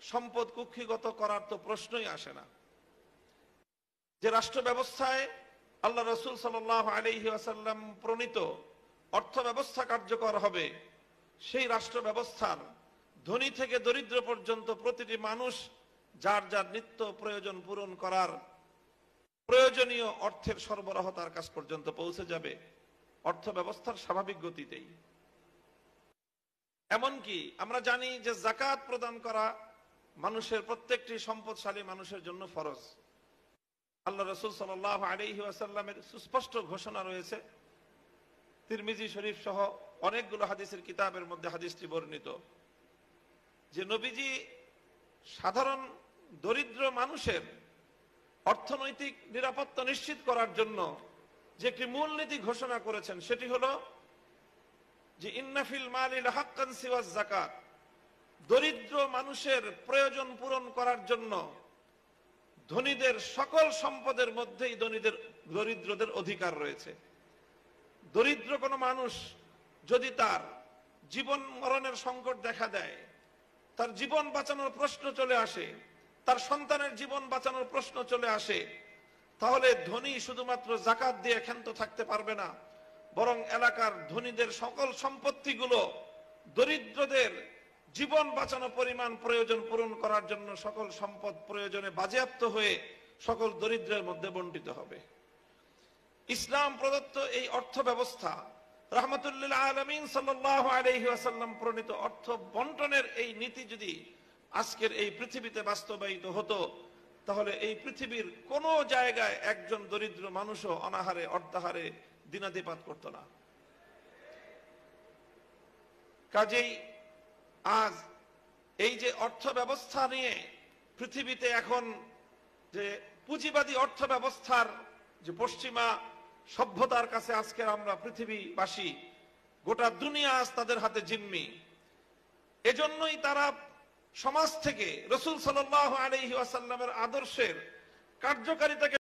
সম্পদ কুক্ষিগত করার তো প্রশ্নই আসে না। যে রাষ্ট্র ব্যবস্থায় আল্লাহ রাসূল সাল্লাল্লাহু আলাইহি ওয়াসাল্লাম প্রণীত অর্থ ব্যবস্থা কার্যকর হবে, সেই রাষ্ট্র ব্যবস্থার ধনী থেকে দরিদ্র পর্যন্ত প্রতিটি মানুষ যার যার নিত্য প্রয়োজন পূরণ করার প্রয়োজনীয় অর্থের সরবরাহ তার কাছ পর্যন্ত পৌঁছে যাবে অর্থ ব্যবস্থার স্বাভাবিক গতিতেই। এমনকি আমরা জানি যে যাকাত প্রদান করা মানুষের প্রত্যেকটি সম্পদশালী মানুষের জন্য ফরজ। আল্লাহ রাসূল সাল্লাল্লাহু আলাইহি ওয়াসাল্লামের সুস্পষ্ট ঘোষণা রয়েছে, তিরমিজি শরীফ সহ অনেকগুলো হাদিসের কিতাবের মধ্যে হাদিসটি বর্ণিত, যে নবীজি সাধারণ দরিদ্র মানুষের অর্থনৈতিক নিরাপত্তা নিশ্চিত করার জন্য যে একটি মূলনীতি ঘোষণা করেছেন, সেটি হলো যে ইন্না ফিল মালি লাহাক্কান সিওয়াজ যাকাত, দরিদ্র মানুষের প্রয়োজন পূরণ করার জন্য ধনীদের সকল সম্পদের মধ্যেই দরিদ্রদের অধিকার রয়েছে। দরিদ্র কোনো মানুষ যদি তার জীবন মরণের সংকট দেখা দেয়, তার জীবন বাঁচানোর প্রশ্ন চলে আসে, তার সন্তানের জীবন বাঁচানোর প্রশ্ন চলে আসে, তাহলে ধনী শুধুমাত্র যাকাত দিয়ে ক্ষান্ত থাকতে পারবে না, বরং এলাকার ধনীদের সকল সম্পত্তিগুলো দরিদ্রদের জীবন বাঁচানো পরিমাণ প্রয়োজন পূরণ করার জন্য সকল সম্পদ প্রয়োজনে বাজেয়াপ্ত হয়ে সকল দরিদ্রের মধ্যে বণ্টিত হবে। ইসলাম প্রদত্ত এই অর্থ ব্যবস্থা, রাহমাতুল লিল আলামিন সাল্লাল্লাহু আলাইহি ওয়াসাল্লাম প্রণীত অর্থ বন্টনের এই নীতি যদি আজকের এই পৃথিবীতে বাস্তবায়িত হতো, তাহলে এই পৃথিবীর কোনো জায়গায় একজন দরিদ্র মানুষও অনাহারে অর্ধাহারে দিনাতিপাত করত না। কাজেই আজ এই যে অর্থ ব্যবস্থা নিয়ে পৃথিবীতে এখন যে পুঁজিবাদী অর্থ ব্যবস্থার যে পশ্চিমা সভ্যতার কাছে আজকে আমরা পৃথিবীবাসী, গোটা দুনিয়া আজ তাদের হাতে জিম্মি, এজন্যই তারা সমাজ থেকে রাসূল সাল্লাল্লাহু আলাইহি ওয়াসাল্লামের আদর্শের কার্যকারিতাকে